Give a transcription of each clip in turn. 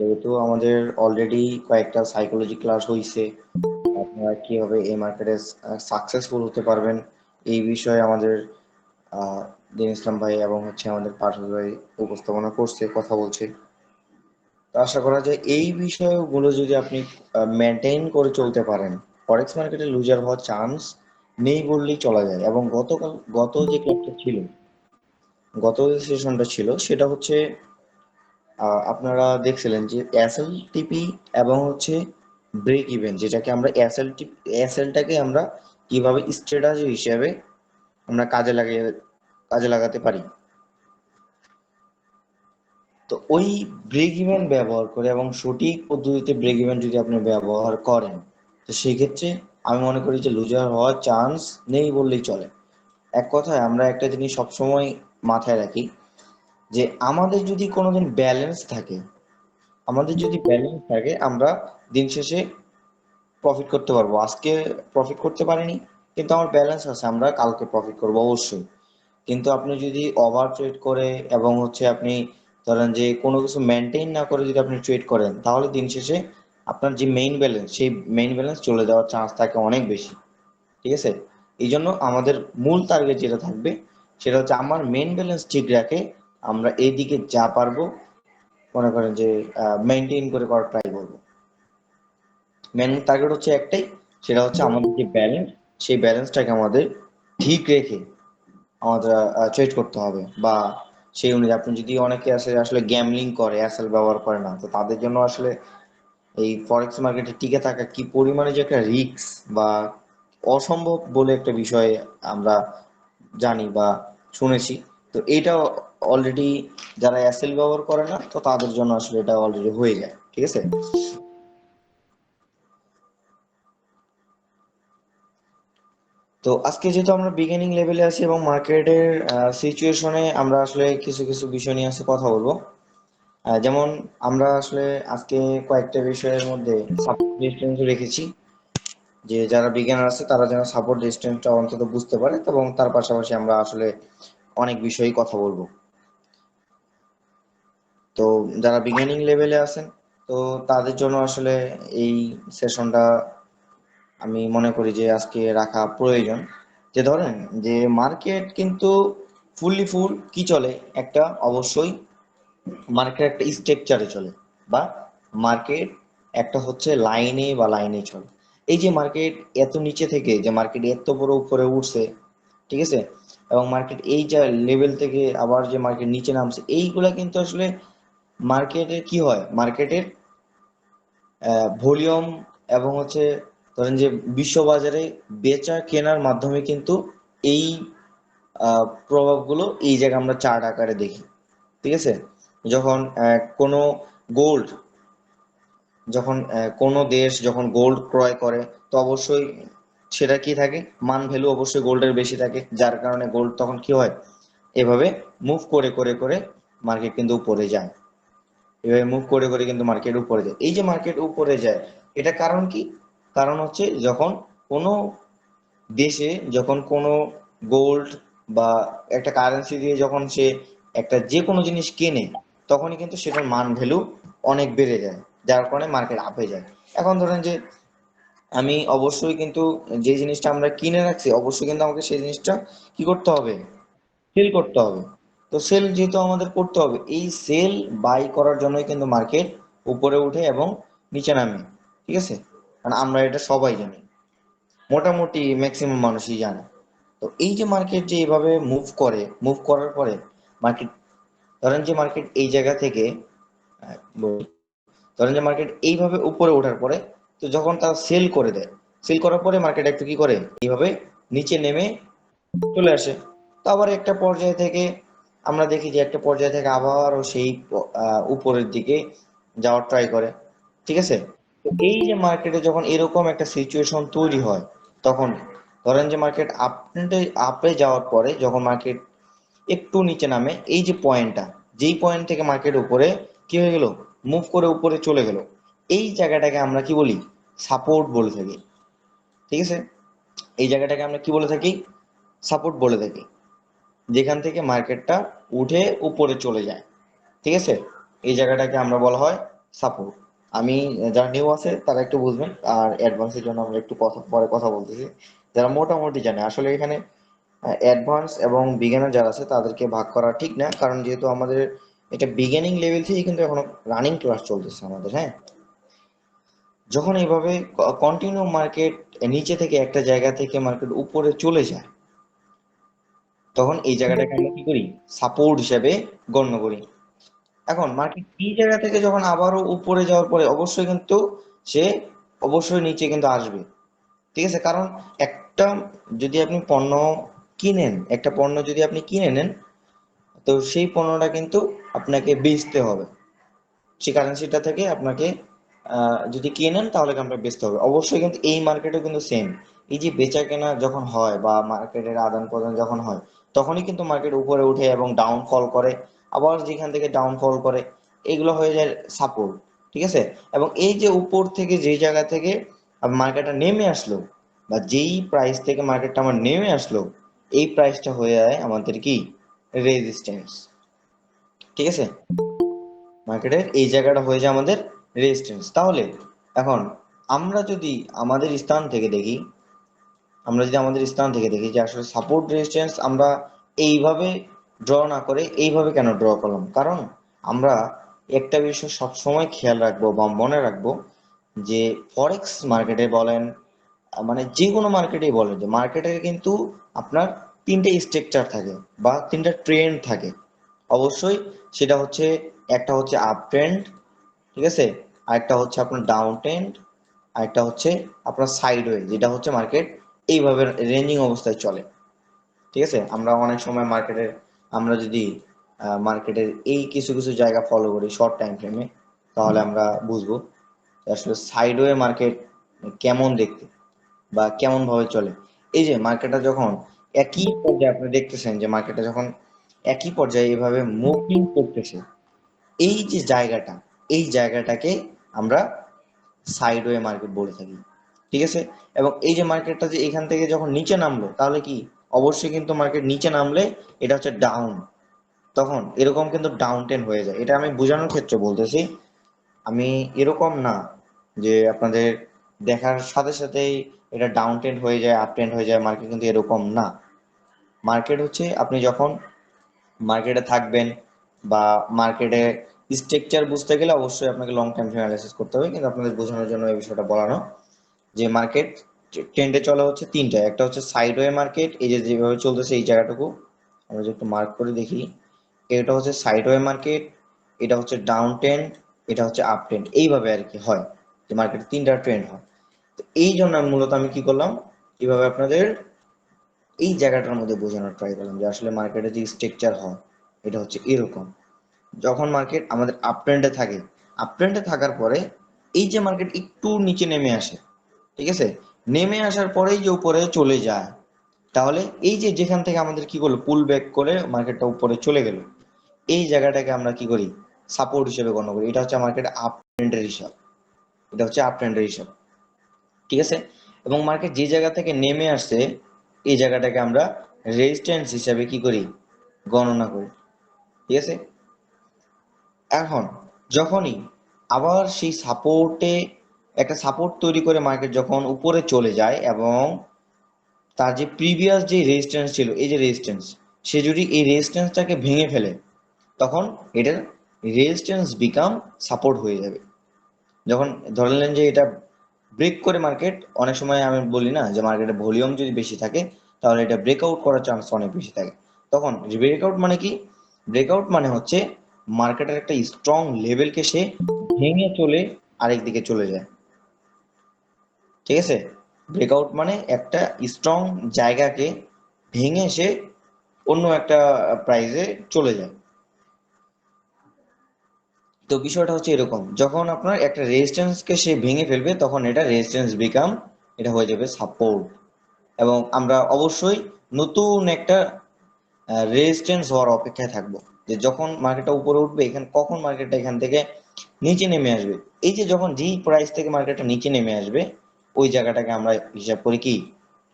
যেহেতু আমাদের অলরেডি কয়েকটা সাইকোলজি ক্লাস হয়েছে, আপনারা কিভাবে এই মার্কেটে সাকসেসফুল হতে পারবেন এই বিষয়ে আমাদের দিন ইসলাম ভাই এবং আমাদের পার্থ ভাই উপস্থাপনা করছে, কথা বলছে। তো আশা করা যায় এই বিষয়গুলো যদি আপনি মেনটেন করে চলতে পারেন, ফরেক্স মার্কেটে লুজার হওয়ার চান্স নেই বললেই চলা যায়। এবং গত যে ক্লাবটা ছিল, গত যে সেশনটা ছিল সেটা আপনারা দেখছিলেন যে এসএলটিপি এবং ব্রেক ইভেন, যেটাকে আমরা এসএলটাকে আমরা কিভাবে স্ট্র্যাটেজি হিসেবে আমরা কাজে লাগাতে পারি। তো ওই ব্রেক ইভেন ব্যবহার করে এবং সঠিক পদ্ধতিতে ব্রেক ইভেন যদি আপনি ব্যবহার করেন, তো সেই ক্ষেত্রে আমি মনে করি যে লুজার হওয়ার চান্স নেই বললেই চলে। এক কথায় আমরা একটা জিনিস সবসময় মাথায় রাখি, যে আমাদের যদি ব্যালেন্স থাকে আমরা দিন শেষে প্রফিট করতে পারবো। আজকে প্রফিট করতে পারিনি, কিন্তু আমার ব্যালেন্স আছে, আমরা কালকে প্রফিট করবো অবশ্যই। কিন্তু আপনি যদি ওভার ট্রেড করে এবং আপনি ধরেন যে কোনো কিছু মেনটেন না করে যদি আপনি ট্রেড করেন, তাহলে দিন শেষে আপনার যে মেইন ব্যালেন্স, সেই মেইন ব্যালেন্স চলে যাওয়ার চান্স থাকে অনেক বেশি। ঠিক আছে? এই জন্য আমাদের মূল টার্গেট যেটা থাকবে, সেটা আমার মেইন ব্যালেন্স ঠিক রাখে আমরা এইদিকে যা পারবো মনে করেন যে মেনটেন করে করার ট্রাই করবো। মেন টার্গেট একটাই, সেটা আমাদের যে ব্যালেন্স, সেই ব্যালেন্সটাকে আমাদের ঠিক রেখে আমাদের ট্রেড করতে হবে। বা সেই অনুযায়ী আপনি যদি, অনেকে আছে আসলে গ্যামলিং করে, অ্যাসেল ব্যবহার করে না, তো তাদের জন্য আসলে এই ফরেক্স মার্কেটে টিকে থাকা কি পরিমাণে যে একটা রিস্ক বা অসম্ভব বলে একটা বিষয় আমরা জানি বা শুনেছি। তো এটা অলরেডি যারা অ্যাসেল ব্যবহার করে না, তো তাদের জন্য আসলে এটা অলরেডি হয়ে যায়। ঠিক আছে? তো আজকে যেহেতু আমরা বিগিনিং লেভেলে আছি এবং মার্কেটের সিচুয়েশনে আমরা আসলে কিছু কিছু বিষয় নিয়ে কথা বলবো। যেমন আমরা আসলে আজকে কয়েকটা বিষয়ের মধ্যে সাপোর্ট ডিস্টেন্স রেখেছি, যে যারা বিগিনার আছে তারা যেন সাপোর্ট ডিস্টেন্সটা অন্তত বুঝতে পারে, এবং তার পাশাপাশি আমরা আসলে অনেক বিষয়ে কথা বলবো। তো যারা বিগিনিং লেভেলে আছেন, তো তাদের জন্য আসলে এই সেশনটা আমি মনে করি যে আজকে রাখা প্রয়োজন। যে ধরেন যে মার্কেট কিন্তু ফুল কি চলে, একটা অবশ্যই মার্কেট একটা স্ট্রাকচারে চলে, বা মার্কেট একটা লাইনে চলে। এই যে মার্কেট এত নিচে থেকে যে মার্কেট এত বড় উপরে উঠছে, ঠিক আছে, এবং মার্কেট এই যে লেভেল থেকে আবার যে মার্কেট নিচে নামছে, এইগুলা কিন্তু আসলে মার্কেটের কি হয়, মার্কেটের ভলিউম এবং ধরেন যে বিশ্ববাজারে বেচা কেনার মাধ্যমে কিন্তু এই প্রভাবগুলো এই জায়গায় আমরা চার্ট আকারে দেখি। ঠিক আছে? যখন কোনো গোল্ড যখন কোনো দেশ যখন গোল্ড ক্রয় করে, তো অবশ্যই সেটা কি থাকে, মান ভ্যালু অবশ্যই গোল্ডের বেশি থাকে, যার কারণে গোল্ড তখন কি হয়, এভাবে মুভ করে করে করে মার্কেট কিন্তু উপরে যায়। এভাবে মুভ করে করে কিন্তু মার্কেট উপরে যায়। এই যে মার্কেট উপরে যায়, এটা কারণ কি? কারণ যখন কোনো দেশে যখন কোনো গোল্ড বা একটা কারেন্সি দিয়ে যখন সে একটা যে কোনো জিনিস কেনে, তখনই কিন্তু সেটার মান ভ্যালু অনেক বেড়ে যায়, যার কারণে মার্কেট আপে যায়। এখন ধরেন যে আমি অবশ্যই কিন্তু যে জিনিসটা আমরা কিনে রাখছি, অবশ্যই কিন্তু আমাকে সেই জিনিসটা কি করতে হবে, সেল করতে হবে। তো সেল যেহেতু আমাদের করতে হবে, এই সেল বাই করার জন্যই কিন্তু মার্কেট উপরে উঠে এবং নিচে নামে। ঠিক আছে? কারণ আমরা এটা সবাই জানি, মোটামুটি ম্যাক্সিমাম মানুষই জানে। তো এই যে মার্কেট যে এইভাবে মুভ করার পরে মার্কেট, ধরেন যে মার্কেট এই জায়গা থেকে বলি, ধরেন যে মার্কেট এইভাবে উপরে ওঠার পরে, তো যখন তারা সেল করে দেয়, সেল করার পরে মার্কেট একটু কি করে, এইভাবে নিচে নেমে চলে আসে। তো আবার একটা পর্যায় থেকে আমরা দেখি যে একটা পর্যায় থেকে আবারও সেই উপরের দিকে যাওয়ার ট্রাই করে। ঠিক আছে? তো এই যে মার্কেটে যখন এরকম একটা সিচুয়েশন তৈরি হয়, তখন ধরেন যে মার্কেট আপে যাওয়ার পরে যখন মার্কেট একটু নিচে নামে, এই যে পয়েন্টটা, যেই পয়েন্ট থেকে মার্কেট উপরে কি হয়ে গেল, মুভ করে উপরে চলে গেল, এই জায়গাটাকে আমরা কি বলি, সাপোর্ট বলে থাকি। ঠিক আছে? এই জায়গাটাকে আমরা কি বলে থাকি, সাপোর্ট বলে থাকি, যেখান থেকে মার্কেটটা উঠে উপরে চলে যায়। ঠিক আছে? এই জায়গাটাকে আমরা বলা হয় সাপোর্ট। আমি যারা নিউ আছে তারা একটু বুঝবেন, আর অ্যাডভান্সের জন্য আমরা একটু পরে কথা বলতেছি। যারা মোটামুটি জানে, আসলে এখানে অ্যাডভান্স এবং বিগিনার যারা আছে তাদেরকে ভাগ করা ঠিক না, কারণ যেহেতু আমাদের এটা বিগিনিং লেভেল থেকে কিন্তু এখনো রানিং ক্লাস চলতেছে আমাদের। হ্যাঁ, যখন এইভাবে কন্টিনিউ মার্কেট নিচে থেকে একটা জায়গা থেকে মার্কেট উপরে চলে যায়, তখন এই জায়গাটাকে আমরা কি করি, সাপোর্ট হিসেবে গণ্য করি। এখন মার্কেট এই জায়গা থেকে যখন আবারও উপরে যাওয়ার পরে অবশ্যই কিন্তু সে অবশ্যই নিচে কিন্তু আসবে। ঠিক আছে, কারণ একটা যদি আপনি পণ্য কিনেন, একটা পণ্য যদি আপনি কিনে নেন, তো সেই পণ্যটা কিন্তু আপনাকে বেচতে হবে। সেই কারেন্সিটা থেকে আপনাকে যদি কেনেন তাহলে আপনাকে বেচতে হবে অবশ্যই। কিন্তু এই মার্কেটও কিন্তু সেম, এই যে বেচা কেনা যখন হয় বা মার্কেটের আদান প্রদান যখন হয়, তখনই কিন্তু মার্কেট উপরে উঠে এবং ডাউনফল করে, আবার যেখান থেকে ডাউনফল করে, এগুলো হয়ে যায় সাপোর্ট। ঠিক আছে, এবং এই যে উপর থেকে যেই জায়গা থেকে মার্কেটটা নেমে আসলো, বা যেই প্রাইস থেকে মার্কেটটা আমার নেমে আসলো, এই প্রাইসটা হয়ে যায় আমাদের কি, রেজিস্ট্যান্স। ঠিক আছে, মার্কেটের এই জায়গাটা হয়ে যায় আমাদের রেজিস্ট্যান্স। তাহলে এখন আমরা যদি আমাদের স্থান থেকে দেখি, যে আসলে সাপোর্ট রেজিস্ট্যান্স আমরা এইভাবে ড্র না করে এইভাবে কেন ড্র করলাম, কারণ আমরা একটা বিষয় সবসময় খেয়াল রাখবো বা মনে রাখবো, যে ফরেক্স মার্কেটে বলেন, মানে যে কোনো মার্কেটেই বলেন, যে মার্কেটের কিন্তু আপনার তিনটে স্ট্রাকচার থাকে বা তিনটা ট্রেন্ড থাকে অবশ্যই। সেটা হচ্ছে, একটা হচ্ছে আপ ট্রেন্ড, ঠিক আছে, আরেকটা হচ্ছে আপনার ডাউন ট্রেন্ড, আরেকটা হচ্ছে আপনার সাইডওয়ে, যেটা হচ্ছে মার্কেট এইভাবে রেঞ্জিং অবস্থায় চলে। ঠিক আছে, আমরা অনেক সময় আমরা যদি মার্কেটের এই কিছু কিছু জায়গা ফলো করি শর্ট টাইম ফ্রেমে, তাহলে আমরা বুঝবো যে আসলে সাইডওয়ে মার্কেট কেমন দেখতে বা কেমন ভাবে চলে। এই যে মার্কেটটা যখন একই পর্যায়ে, আপনি দেখতেছেন যে মার্কেটটা যখন একই পর্যায়ে এভাবে মুভিং করতেছে, এই যে জায়গাটা, এই জায়গাটাকে আমরা সাইডওয়ে মার্কেট বলে থাকি। ঠিক আছে, এবং এই যে মার্কেটটা যে এখান থেকে যখন নিচে নামলো, তাহলে কি, অবশ্যই কিন্তু মার্কেট নিচে নামলে এটা হচ্ছে ডাউন, তখন এরকম কিন্তু ডাউন টেন হয়ে যায়। এটা আমি বোঝানোর ক্ষেত্রে বলতেছি, আমি এরকম না যে আপনাদের দেখার সাথে সাথেই এটা ডাউন ট্রেন্ড হয়ে যায় আপ ট্রেন্ড হয়ে যায়, মার্কেট কিন্তু এরকম না। মার্কেট হচ্ছে আপনি যখন মার্কেটে থাকবেন বা মার্কেটে স্ট্রাকচার বুঝতে গেলে অবশ্যই আপনাকে লং টাইম অ্যানালাইসিস করতে হবে, কিন্তু আপনাদের বোঝানোর জন্য এই বিষয়টা বলানো, যে মার্কেট ট্রেন্ডে চলা হচ্ছে তিনটা। একটা হচ্ছে সাইডওয়ে মার্কেট, এই যে যেভাবে চলতেছে এই জায়গাটুকু আমরা যদি একটু মার্ক করে দেখি, এটা হচ্ছে সাইডওয়ে মার্কেট, এটা হচ্ছে ডাউন ট্রেন্ড, এটা হচ্ছে আপ ট্রেন্ড, এইভাবে আর কি হয়, যে মার্কেটে তিনটা ট্রেন্ড হয়। তো এই জন্য মূলত আমি কি করলাম, কিভাবে আপনাদের এই জায়গাটার মধ্যে বোঝানোর ট্রাই করলাম, যে আসলে মার্কেটে যে স্ট্রাকচার হয় এটা হচ্ছে এরকম। যখন মার্কেট আমাদের আপ ট্রেন্ডে থাকে, আপ ট্রেন্ডে থাকার পরে এই যে মার্কেট একটু নিচে নেমে আসে, ঠিক আছে, নেমে আসার পরেই যে উপরে চলে যায়, তাহলে এই যে যেখান থেকে আমাদের কি করলো, পুল ব্যাক করে মার্কেটটা উপরে চলে গেল, এই জায়গাটাকে আমরা কি করি, সাপোর্ট হিসেবে গণ্য করি। এটা হচ্ছে মার্কেট আপ ট্রেন্ডের হিসাব, এটা হচ্ছে আপ ট্রেন্ডের হিসাব। ঠিক আছে, এবং মার্কেট যে জায়গা থেকে নেমে আসছে, এই জায়গাটাকে আমরা রেজিস্ট্যান্স হিসাবে কি করি, গণনা করি। ঠিক আছে, এখন যখনই আবার সেই সাপোর্টে একটা সাপোর্ট তৈরি করে মার্কেট যখন উপরে চলে যায়, এবং তার যে প্রিভিয়াস যে রেজিস্ট্যান্স ছিল, এই যে রেজিস্ট্যান্স, সে যদি এই রেজিস্ট্যান্সটাকে ভেঙে ফেলে, তখন এটার রেজিস্ট্যান্স বিকাম সাপোর্ট হয়ে যাবে। যখন ধরে নিলেন যে এটা ব্রেক করে মার্কেট, অনেক সময় আমি বলি না যে মার্কেটে ভলিউম যদি বেশি থাকে, তাহলে এটা ব্রেকআউট করার চান্স অনেক বেশি থাকে। তখন ব্রেকআউট মানে কি, ব্রেকআউট মানে হচ্ছে মার্কেটের একটা স্ট্রং লেভেলকে সে ভেঙে চলে আরেক দিকে চলে যায়। ঠিক আছে, ব্রেকআউট মানে একটা স্ট্রং জায়গাকে ভেঙে সে অন্য একটা প্রাইজে চলে যায়। তো বিষয়টা হচ্ছে এরকম, যখন আপনার একটা রেজিস্ট্যান্সকে সে ভেঙে ফেলবে, তখন এটা রেজিস্ট্যান্স বিকাম, এটা হয়ে যাবে সাপোর্ট। এবং আমরা অবশ্যই নতুন একটা রেজিস্ট্যান্স হওয়ার অপেক্ষায় থাকবো, যে যখন মার্কেটটা উপরে উঠবে, কখন মার্কেটটা এখান থেকে নিচে নেমে আসবে। এই যে যখন যেই প্রাইস থেকে মার্কেটটা নিচে নেমে আসবে, ওই জায়গাটাকে আমরা হিসাব করি কি,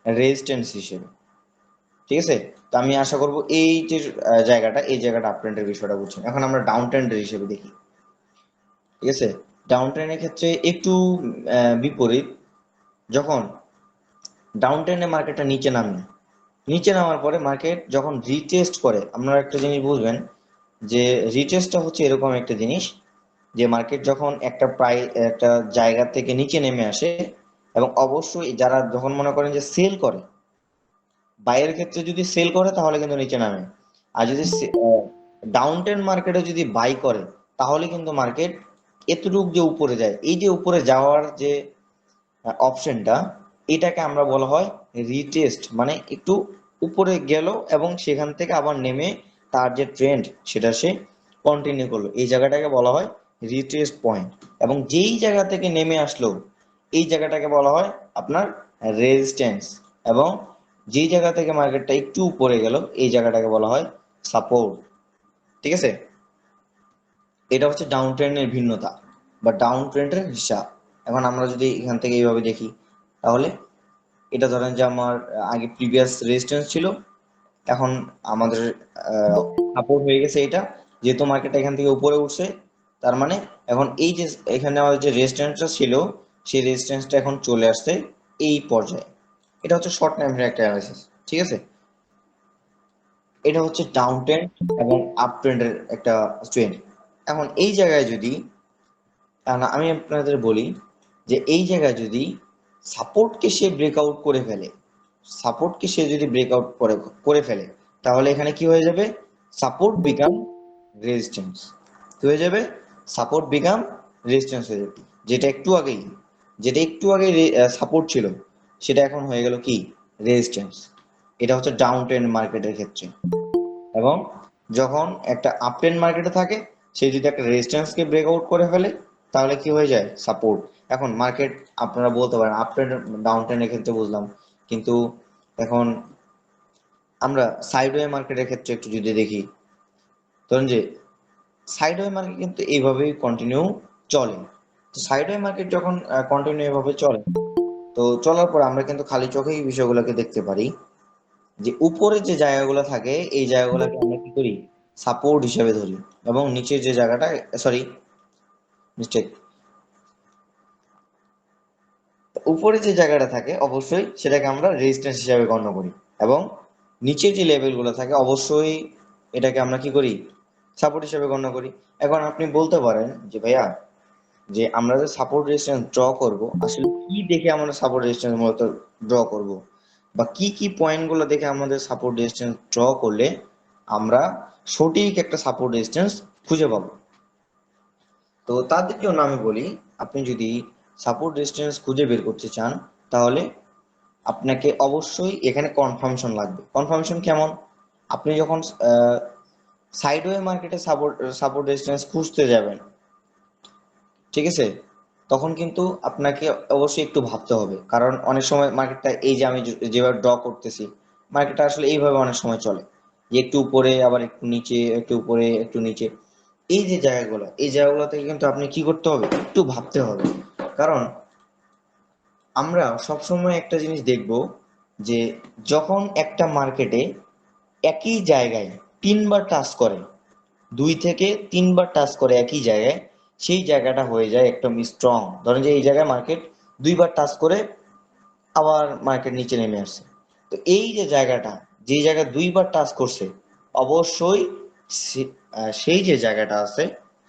রেজিস্ট্যান্স হিসেবে। ঠিক আছে, তো আমি আশা করবো এই যে জায়গাটা, এই জায়গাটা আপ ট্রেন্ডের বিষয়টা বুঝছেন। এখন আমরা ডাউন ট্রেন্ডের হিসেবে দেখি। ঠিক আছে। ডাউন ট্রেনের ক্ষেত্রে একটু বিপরীত। যখন ডাউন ট্রেনে মার্কেটটা নিচে নামে, নিচে নামার পরে মার্কেট যখন রিটেস্ট করে, আপনারা একটা জিনিস বুঝবেন যে রিটেস্টটা হচ্ছে এরকম একটা জিনিস যে মার্কেট যখন একটা জায়গা থেকে নিচে নেমে আসে, এবং অবশ্যই যারা যখন মনে করেন যে সেল করে, বাইয়ের ক্ষেত্রে যদি সেল করে তাহলে কিন্তু নিচে নামে। আর যদি ডাউন ট্রেন মার্কেটে যদি বাই করে তাহলে কিন্তু মার্কেট এতটুক যে উপরে যায়, এই যে উপরে যাওয়ার যে অপশনটা, এটাকে আমরা বলা হয় রিটেস্ট। মানে একটু উপরে গেল এবং সেখান থেকে আবার নেমে তার যে ট্রেন্ড সেটা সে কন্টিনিউ করলো, এই জায়গাটাকে বলা হয় রিটেস্ট পয়েন্ট। এবং যেই জায়গা থেকে নেমে আসলো এই জায়গাটাকে বলা হয় আপনার রেজিস্ট্যান্স। এবং যেই জায়গা থেকে মার্কেটটা একটু উপরে গেল এই জায়গাটাকে বলা হয় সাপোর্ট। ঠিক আছে, এটা হচ্ছে ডাউন ট্রেন্ডের ভিন্নতা বা ডাউন ট্রেন্ডের হিসাব। এখন আমরা যদি এখান থেকে এইভাবে দেখি, তাহলে এটা ধরেন যে আমার আগে প্রিভিয়াস রেজিস্ট্যান্স ছিল, এখন আমাদের সাপোর্ট হয়ে গেছে এটা। যেহেতু মার্কেটটা এখান থেকে উপরে উঠছে, তার মানে এখন এই যে এখানে আমাদের যে রেজিস্ট্যান্সটা ছিল সেই রেজিস্ট্যান্সটা এখন চলে আসছে এই পর্যায়ে। এটা হচ্ছে শর্ট টাইমের একটা অ্যানালাইসিস। ঠিক আছে, এটা হচ্ছে ডাউন ট্রেন্ড এবং আপ ট্রেন্ডের একটা ট্রেন্ড। এখন এই জায়গায় যদি আমি আপনাদের বলি যে এই জায়গায় যদি সাপোর্টকে সে ব্রেকআউট করে ফেলে, সাপোর্টকে সে যদি ব্রেকআউট করে ফেলে, তাহলে এখানে কি হয়ে যাবে? Support become resistance. কি হয়ে যাবে? সাপোর্ট বিকাম রেজিস্ট্যান্স হয়ে যাবে। যেটা একটু আগেই যেটা একটু আগে সাপোর্ট ছিল সেটা এখন হয়ে গেল কি? রেজিস্ট্যান্স। এটা হচ্ছে ডাউন ট্রেন্ড মার্কেটের ক্ষেত্রে। এবং যখন একটা আপ ট্রেন্ড মার্কেটে থাকে, সে যদি একটা রেজিস্ট্যান্সকে ব্রেকআউট করে ফেলে তাহলে কি হয়ে যায়? সাপোর্ট। এখন মার্কেট আপনারা বলতে পারেন আপ ট্রেন্ড ডাউন ট্রেন্ডের ক্ষেত্রে বুঝলাম, কিন্তু এখন আমরা সাইডওয়ে মার্কেটের ক্ষেত্রে একটু যদি দেখি, ধরুন যে সাইডওয়ে মার্কেট কিন্তু এইভাবেই কন্টিনিউ চলে। তো সাইডওয়ে মার্কেট যখন কন্টিনিউ এভাবে চলে, তো চলার পর আমরা কিন্তু খালি চোখেই বিষয়গুলোকে দেখতে পারি যে উপরে যে জায়গাগুলো থাকে এই জায়গাগুলোকে আমরা কি করি? সাপোর্ট হিসেবে ধরি। এবং নিচের যে জায়গাটা, সরি, মিস্টেক, উপরে যে জায়গাটা থাকে অবশ্যই সেটাকে আমরা রেজিস্ট্যান্স হিসাবে গণ্য করি। এবং নিচের যে লেভেলগুলো থাকে অবশ্যই এটাকে আমরা কি করি? সাপোর্ট হিসেবে গণ্য করি। এখন আপনি বলতে পারেন যে ভাইয়া, যে আমরা যে সাপোর্ট রেজিস্ট্যান্স ড্র করব, আসলে কি দেখে আমরা সাপোর্ট রেজিস্ট্যান্স মূলত ড্র করব, বা কি কি পয়েন্টগুলো দেখে আমাদের সাপোর্ট রেজিস্ট্যান্স ড্র করলে আমরা সঠিক একটা সাপোর্ট রেজিস্ট্যান্স খুঁজে পাবো? তো তাদের জন্য আমি বলি, আপনি যদি সাপোর্ট রেজিস্ট্যান্স খুঁজে বের করতে চান, তাহলে আপনাকে অবশ্যই এখানে কনফার্মেশন লাগবে। কনফার্মেশন কেমন? আপনি যখন সাইডওয়ে মার্কেটে সাপোর্ট সাপোর্ট রেজিস্ট্যান্স খুঁজতে যাবেন, ঠিক আছে, তখন কিন্তু আপনাকে অবশ্যই একটু ভাবতে হবে। কারণ অনেক সময় মার্কেটটা এই যে আমি যেভাবে ড্র করতেছি, মার্কেটটা আসলে এইভাবে অনেক সময় চলে যে একটু উপরে আবার একটু নিচে, একটু উপরে একটু নিচে। এই জায়গাগুলো থেকে কিন্তু আপনি কি করতে হবে? একটু ভাবতে হবে। কারণ আমরা সবসময় একটা জিনিস দেখব যে যখন একটা মার্কেটে একই জায়গায় তিনবার টাচ করে, 2 থেকে 3বার টাচ করে একই জায়গায়, সেই জায়গাটা হয়ে যায় একদম স্ট্রং। ধরেন যে এই জায়গায় মার্কেট 2বার টাচ করে আবার মার্কেট নিচে নেমে আসছে, তো এই যে জায়গাটা, যে জায়গায় 2বার টাচ করছে, অবশ্যই সেই যে জায়গাটা আছে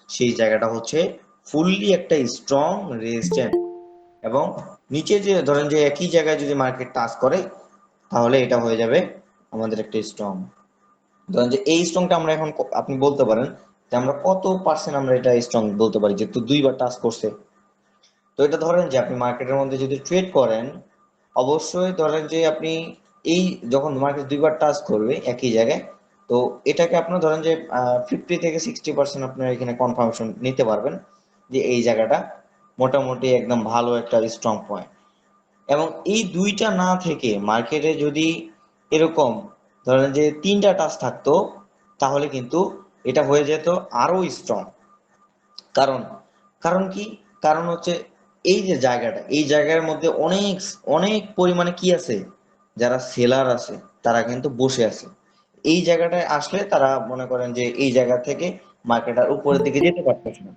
সেই জায়গাটা হচ্ছে ফুললি একটা স্ট্রং রেজিস্ট্যান্স। এবং নিচে যে ধরেন যে একই জায়গায় যদি মার্কেট টাচ করে, তাহলে এটা হয়ে যাবে আমাদের একটা স্ট্রং। ধরেন যে এই স্ট্রংটা আমরা এখন আপনি বলতে পারেন যে আমরা কত পার্সেন্ট আমরা এটা স্ট্রং বলতে পারি, যেহেতু 2বার টাচ করছে। তো এটা ধরেন যে আপনি মার্কেটের মধ্যে যদি ট্রেড করেন, অবশ্যই ধরেন যে আপনি এই যখন মার্কেট 2বার টাচ করবে একই জায়গায়, তো এটাকে আপনার ধরেন যে 50 থেকে 60% আপনার এখানে কনফার্মেশন নিতে পারবেন যে এই জায়গাটা মোটামুটি একদম ভালো একটা স্ট্রং পয়েন্ট। এবং এই দুইটা না থেকে মার্কেটে যদি এরকম ধরেন যে 3টা টাচ থাকতো, তাহলে কিন্তু এটা হয়ে যেত আরো স্ট্রং। কারণ কারণ কি? কারণ হচ্ছে এই যে জায়গাটা, এই জায়গার মধ্যে অনেক অনেক পরিমাণে কি আছে, যারা সেলার আছে তারা কিন্তু বসে আছে। এই জায়গাটায় আসলে তারা মনে করেন যে এই জায়গা থেকে মার্কেট আর উপরের দিকে যেতে পারতেছে না।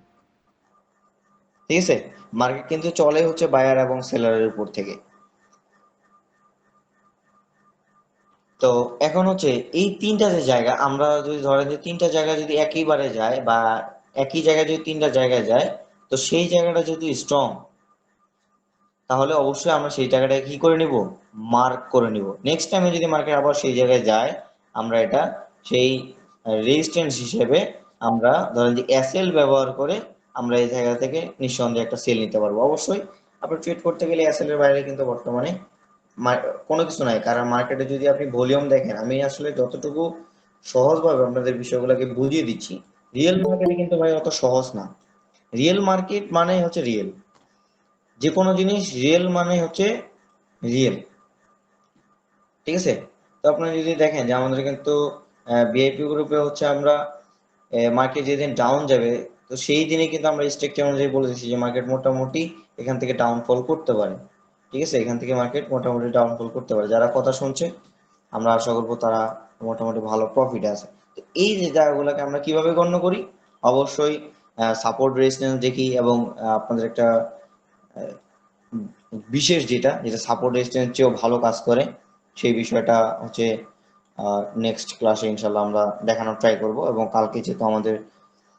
ঠিক আছে। মার্কেট কিন্তু চলে হচ্ছে বায়ার এবং সেলারের উপর থেকে। তো এখন হচ্ছে এই তিনটা যে জায়গা, আমরা যদি ধরেন যে তিনটা জায়গা যদি একইবারে যায় বা একই জায়গায় যদি তিনটা জায়গায় যায়, তো সেই জায়গাটা যদি স্ট্রং, তাহলে অবশ্যই আমরা সেই জায়গাটাকে কি করে নিব, মার্ক করে নিব। নেক্সট টাইমে যদি মার্কেট আবার সেই জায়গায় যায়, আমরা এটা সেই রেজিস্ট্যান্স হিসেবে আমরা ধরেন যে এসএল ব্যবহার করে আমরা এই জায়গা থেকে নিঃসন্দেহে একটা সেল নিতে পারবো। অবশ্যই আপনি ট্রেড করতে গেলে এসএল এর বাইরে কিন্তু বর্তমানে কোনো কিছু নাই, কারণ মার্কেটে যদি আপনি ভলিউম দেখেন, আমি আসলে যতটুকু সহজভাবে আপনাদের বিষয়গুলোকে বুঝিয়ে দিচ্ছি, রিয়েল মার্কেটে কিন্তু ভাই অত সহজ না। রিয়েল মার্কেট মানে হচ্ছে রিয়েল, যে কোনো জিনিস রিয়েল মানে হচ্ছে রিয়েল, ঠিক আছে। তো আপনারা যদি দেখেন যে আমাদের কিন্তু ভিআইপি গ্রুপে হচ্ছে আমরা মার্কেট যেদিন ডাউন যাবে, তো সেই দিনে কিন্তু আমরা স্ট্রাকচার অনুযায়ী বলে দিচ্ছি যে মার্কেট মোটামুটি এখান থেকে ডাউনফল করতে পারে, ঠিক আছে। এখান থেকে মার্কেট মোটামুটি ডাউনফল করতে পারে, যারা কথা শুনছে আমরা আশা করবো তারা মোটামুটি ভালো প্রফিট আছে। তো এই যে জায়গাগুলোকে আমরা কিভাবে গণ্য করি, অবশ্যই সাপোর্ট রেজিস্ট্যান্স দেখি, এবং আপনাদের একটা বিশেষ যেটা যেটা সাপোর্ট রেজিস্ট্যান্স চেয়েও ভালো কাজ করে, সেই বিষয়টা হচ্ছে নেক্সট ক্লাসে ইনশাল্লাহ আমরা দেখানোর ট্রাই করব। এবং কালকে যেহেতু আমাদের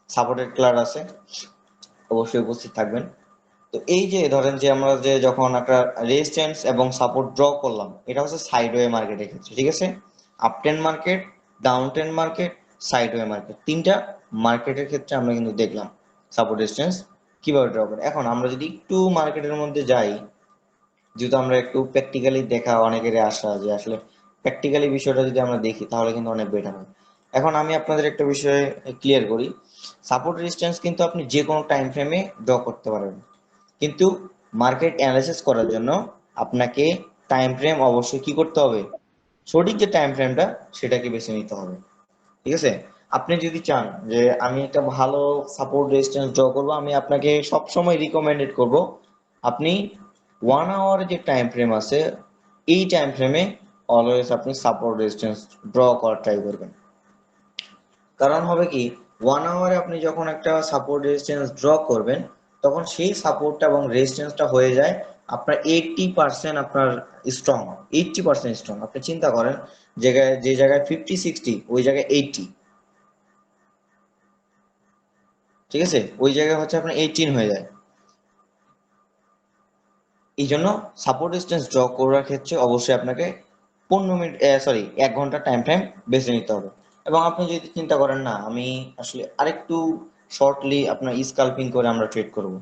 সাপোর্টেড ক্লাস আছে, অবশ্যই উপস্থিত থাকবেন। তো এই যে ধরেন যে আমরা যে যখন একটা রেজিস্ট্যান্স এবং সাপোর্ট ড্র করলাম, এটা হচ্ছে সাইডওয়ে মার্কেটের ক্ষেত্রে, ঠিক আছে। Up trend market, down trend market, sideway market, তিনটা মার্কেটের ক্ষেত্রে আমরা কিন্তু দেখলাম সাপোর্ট রেজিস্ট্যান্স কিভাবে ড্র করে। এখন আমরা যদি একটু মার্কেটের মধ্যে যাই, যেহেতু আমরা একটু প্র্যাকটিক্যালি দেখা অনেকেরই আশা, যে আসলে প্র্যাকটিক্যালি বিষয়টা যদি আমরা দেখি তাহলে কিন্তু অনেক বেটার হয়। এখন আমি আপনাদের একটা বিষয় ক্লিয়ার করি, সাপোর্ট রেজিস্ট্যান্স কিন্তু আপনি যে কোনো টাইম ফ্রেমে ড্র করতে পারবেন, কিন্তু মার্কেট অ্যানালাইসিস করার জন্য আপনাকে টাইম ফ্রেম অবশ্যই কি করতে হবে, সঠিক যে টাইম ফ্রেমটা সেটাকে বেছে নিতে হবে, ঠিক আছে। আপনি যদি চান যে আমি একটা ভালো সাপোর্ট রেজিস্ট্যান্স ড্র করবো, আমি আপনাকে সবসময় রিকমেন্ডেড করব আপনি 1 আওয়ার যে টাইম ফ্রেম আছে, এই টাইম ফ্রেমে অলওয়েজ আপনি সাপোর্ট রেজিস্ট্যান্স ড্র করার ট্রাই করবেন। কারণ হবে কি, 1 আওয়ারে আপনি যখন একটা সাপোর্ট রেজিস্ট্যান্স ড্র করবেন, তখন সেই সাপোর্টটা এবং রেজিস্ট্যান্সটা হয়ে যায় আপনার 80% আপনার স্ট্রং, 80% স্ট্রং। আপনি চিন্তা করেন, জায়গায় যে জায়গায় 50-60, ওই জায়গায় 80, ঠিক আছে, ওই জায়গায় হচ্ছে আপনার 18 হয়ে যায়। এই জন্য সাপোর্ট রেজিস্ট্যান্স ড্র করার ক্ষেত্রে অবশ্যই আপনাকে 15 মিনিট, সরি, 1 ঘন্টা টাইম ফ্রেম বেছে নিতে হবে। এবং আপনি যদি চিন্তা করেন না আমি আসলে আরেকটু শর্টলি আপনার স্কাল্পিং করে আমরা ট্রেড করব,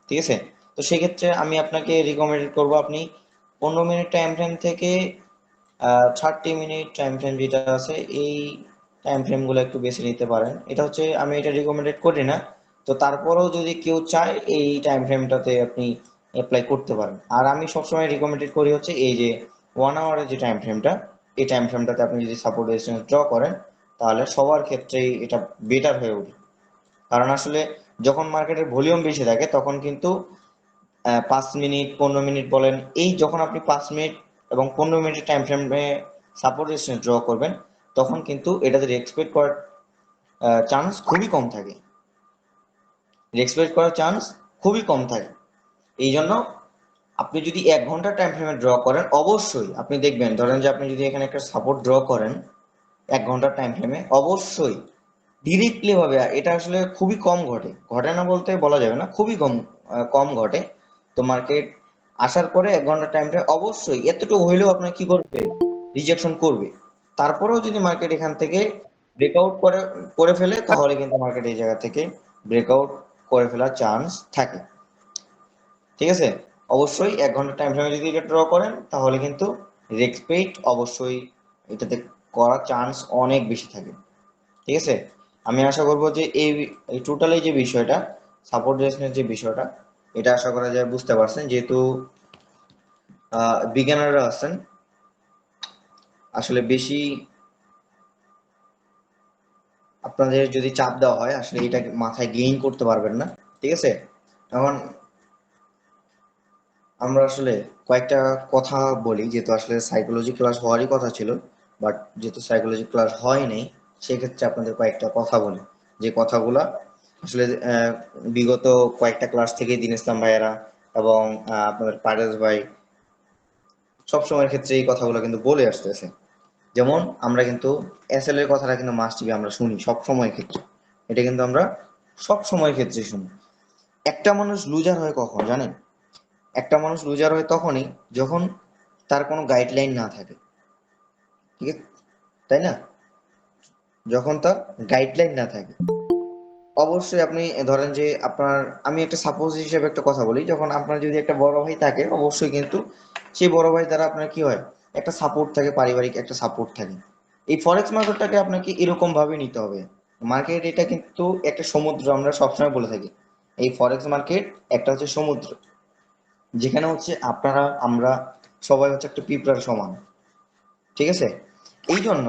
ঠিক আছে, তো সেক্ষেত্রে আমি আপনাকে রিকমেন্ড করব আপনি 15 মিনিট টাইম ফ্রেম থেকে 30 মিনিট টাইম ফ্রেম যেটা আছে, এই টাইম ফ্রেম গুলো একটু বেছে নিতে পারেন। এটা হচ্ছে আমি এটা রিকমেন্ডেড করি না, তো তারপরেও যদি কেউ চায় এই টাইম ফ্রেমটাতে আপনি অ্যাপ্লাই করতে পারেন। আর আমি সবসময় রিকমেন্ডেড করি হচ্ছে এই যে 1 আওয়ারের যে টাইম ফ্রেমটা, এই টাইম ফ্রেমটাতে আপনি যদি সাপোর্ট রেজিস্ট্যান্স ড্র করেন, তাহলে সবার ক্ষেত্রেই এটা বেটার হয়ে ওঠে। কারণ আসলে যখন মার্কেটের ভলিউম বেশি থাকে তখন কিন্তু 5 মিনিট 15 মিনিট বলেন, এই যখন আপনি 5 মিনিট এবং 15 মিনিটের টাইম ফ্রেমে সাপোর্ট রেজিস্ট্যান্স ড্র করবেন, তখন কিন্তু এটাতে এক্সপেক্ট করার চান্স খুবই কম থাকে, এক্সপেক্ট করার চান্স খুবই কম থাকে। এই জন্য আপনি যদি 1 ঘন্টা টাইম ফ্রেমে ড্র করেন, অবশ্যই আপনি দেখবেন, ধরেন যে আপনি যদি এখানে একটা সাপোর্ট ড্র করেন 1 ঘন্টা টাইম ফ্রেমে, অবশ্যই ডিরেক্টলি ভাবে, এটা আসলে খুবই কম ঘটে, ঘটে না বলতে বলা যাবে না, খুবই কম কম ঘটে। তো মার্কেট আসার পরে 1 ঘন্টা টাইম ফ্রেম অবশ্যই এতটুকু হইলেও আপনার কি করবে, রিজেকশন করবে। তারপরেও যদি মার্কেট এখান থেকে ব্রেকআউট করে করে ফেলে, তাহলে কিন্তু মার্কেট এই জায়গা থেকে ব্রেকআউট করে ফেলার চান্স থাকে, ঠিক আছে। অবশ্যই 1 ঘন্টা টাইম ফ্রেমে যদি এটা ড্র করেন, তাহলে কিন্তু রেসপেক্ট অবশ্যই এটাতে করার চান্স অনেক বেশি থাকে, ঠিক আছে। আমি আশা করব যে এই টোটালি যে বিষয়টা, সাপোর্ট রেজিস্ট্যান্স যে বিষয়টা, এটা আশা করা যায় বুঝতে পারছেন। যেহেতু বিজ্ঞানাররা আছেন, আসলে বেশি আপনাদের যদি চাপ দেওয়া হয়, আসলে এটা মাথায় গেইন করতে পারবেন না, ঠিক আছে। এখন আমরা আসলে কয়েকটা কথা বলি, যেহেতু আসলে সাইকোলজি ক্লাস হওয়ারই কথা ছিল, বাট যেহেতু সাইকোলজি ক্লাস হয়নি, সেক্ষেত্রে আপনাদের কয়েকটা কথা বলি, যে কথাগুলা আসলে বিগত কয়েকটা ক্লাস থেকে দিন ইসলাম ভাইয়েরা এবং আপনাদের পারেশ ভাই সব সময়ের ক্ষেত্রে এই কথাগুলো কিন্তু বলে আসতেছে। যেমন আমরা কিন্তু এসএল এর কথাটা কিন্তু মাস্ট বি আমরা শুনি সব সময়ের ক্ষেত্রে, এটা কিন্তু আমরা সব সময়ের ক্ষেত্রে শুনি। একটা মানুষ লুজার হয় কখন জানেন? একটা মানুষ লুজার হয় তখনই যখন তার কোনো গাইডলাইন না থাকে, ঠিক আছে, তাই না? যখন তার গাইডলাইন না থাকে। অবশ্যই আপনি ধরেন যে আপনার, আমি একটা সাপোজ হিসেবে একটা কথা বলি, যখন আপনার যদি একটা বড় ভাই থাকে অবশ্যই কিন্তু সেই বড় ভাই দ্বারা আপনার কি হয়, একটা সাপোর্ট থাকে, পারিবারিক একটা সাপোর্ট থাকে। এই ফরেক্স মার্কেটটাকে আপনাকে এরকম ভাবে নিতে হবে। মার্কেট এটা কিন্তু একটা সমুদ্র, আমরা সবসময় বলে থাকি এই ফরেক্স মার্কেট একটা হচ্ছে সমুদ্র, যেখানে হচ্ছে আপনারা আমরা সবাই হচ্ছে একটা পিঁপড়ার সমান, ঠিক আছে? এই জন্য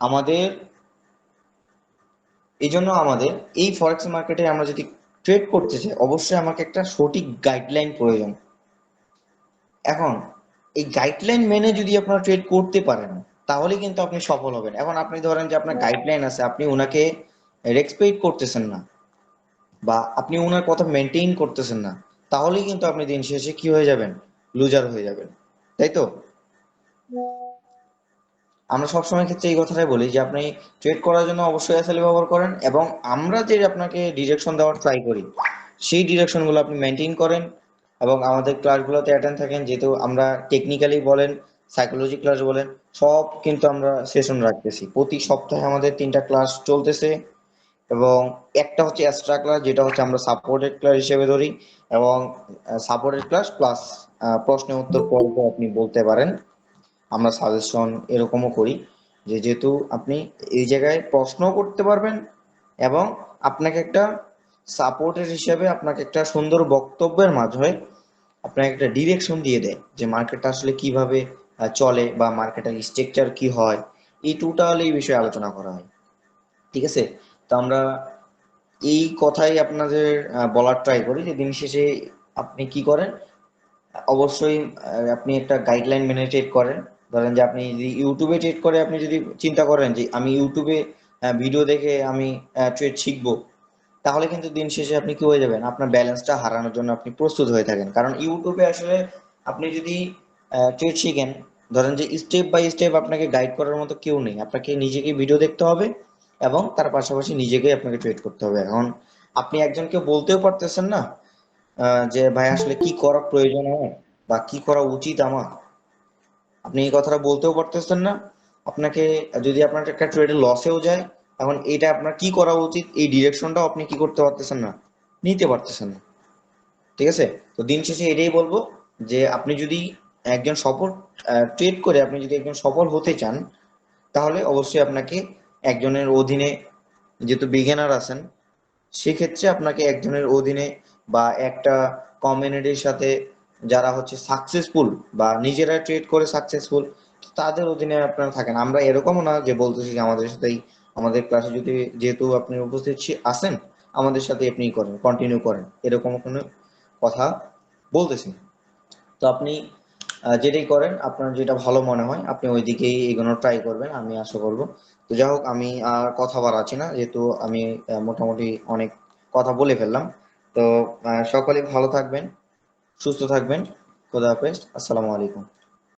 আমাদের আমাদের এই ফরেক্স মার্কেটে আমরা যদি ট্রেড করতে চাই অবশ্যই আমাকে একটা সঠিক গাইডলাইন প্রয়োজন। এখন এই গাইডলাইন মেনে যদি আপনারা ট্রেড করতে পারেন তাহলে কিন্তু আপনি সফল হবেন। এখন আপনি ধরেন যে আপনার গাইডলাইন আছে, আপনি ওনাকে রেসপেক্ট করতেছেন না বা আপনি ওনার কথা মেনটেন করতেছেন না, তাহলেই কিন্তু আপনি দিন শেষে কি হয়ে যাবেন, লুজার হয়ে যাবেন, তাই তো? আমরা সবসময় ক্ষেত্রে এই কথাটাই বলি যে আপনি ট্রেড করার জন্য অবশ্যই এসএল ব্যবহার করেন, এবং আমরা যে আপনাকে ডিরেকশন দেওয়ার ট্রাই করি সেই ডিরেকশনগুলো আপনি মেনটেন করেন এবং আমাদের ক্লাসগুলোতে অ্যাটেন্ড থাকেন। যেহেতু আমরা টেকনিক্যালি বলেন, সাইকোলজি ক্লাস বলেন, সব কিন্তু আমরা সেশন রাখতেছি। প্রতি সপ্তাহে আমাদের 3টা ক্লাস চলতেছে, এবং একটা হচ্ছে এক্সট্রা ক্লাস যেটা হচ্ছে আমরা সাপোর্টেড ক্লাস হিসেবে ধরি, এবং সাপোর্টেড ক্লাস প্লাস প্রশ্ন উত্তর পর্ব আপনি বলতে পারেন। আমরা সাজেশন এরকমও করি যে যেহেতু আপনি এই জায়গায় প্রশ্ন করতে পারবেন এবং আপনাকে একটা সাপোর্টের হিসেবে আপনাকে একটা সুন্দর বক্তব্যের মাধ্যমে আপনাকে একটা ডিরেকশন দিয়ে দেয় যে মার্কেটটা আসলে কিভাবে চলে বা মার্কেটের স্ট্রাকচার কি হয়, এই টোটাল এই বিষয়ে আলোচনা করা হয়, ঠিক আছে? তো আমরা এই কথাই আপনাদের বলার ট্রাই করি যে দিন শেষে আপনি কি করেন, অবশ্যই আপনি একটা গাইডলাইন মেনে ট্রেড করেন। ধরেন যে আপনি যদি ইউটিউবে ট্রেড করে আপনি যদি চিন্তা করেন যে আমি ইউটিউবে ভিডিও দেখে আমি ট্রেড শিখবো, তাহলে কিন্তু দিন শেষে আপনি কি হয়ে যাবেন, আপনার ব্যালেন্সটা হারানোর জন্য আপনি প্রস্তুত হয়ে থাকেন। কারণ ইউটিউবে আসলে আপনি যদি ট্রেড শিখেন, ধরেন যে স্টেপ বাই স্টেপ আপনাকে গাইড করার মতো কেউ নেই, আপনাকে নিজেকে ভিডিও দেখতে হবে এবং তার পাশাপাশি নিজেকেই আপনাকে ট্রেড করতে হবে। এখন আপনি একজনকে বলতেও পারতেছেন না যে ভাই আসলে কি করা প্রয়োজন আমার বা কি করা উচিত আমার, আপনি এই কথাটা বলতেও পারতেছেন না। আপনাকে যদি আপনার একটা ট্রেডে লসেও যায়, এখন এটা আপনার কি করা উচিত এই ডিরেকশনটাও আপনি কি করতে পারতেছেন না, নিতে পারতেছেন না, ঠিক আছে? তো দিন শেষে এটাই বলবো যে আপনি যদি একজন সফল ট্রেড করে আপনি যদি একজন সফল হতে চান, তাহলে অবশ্যই আপনাকে একজনের অধীনে, যেহেতু বিগিনার আছেন সেক্ষেত্রে আপনাকে একজনের অধীনে বা একটা কমিউনিটির সাথে যারা হচ্ছে সাকসেসফুল বা নিজেরা ট্রেড করে সাকসেসফুল, তাদের অধীনে আপনারা থাকেন। আমরা এরকমও না যে বলতেছি যে আমাদের সাথেই, আমাদের ক্লাসে যদি যেহেতু আপনি উপস্থিত আছেন আমাদের সাথে আপনি করেন, কন্টিনিউ করেন, এরকম কোনো কথা বলতেছি না। তো আপনি যেটাই করেন আপনার যেটা ভালো মনে হয় আপনি ওই দিকেই এগোনোর ট্রাই করবেন, আমি আশা করবো। তো যাই হোক, আমি আর কথা বাড়াচ্ছি না, যেহেতু আমি মোটামুটি অনেক কথা বলে ফেললাম। তো সকলেই ভালো থাকবেন, সুস্থ থাকবেন। খোদা হাফেজ, আসসালামু আলাইকুম।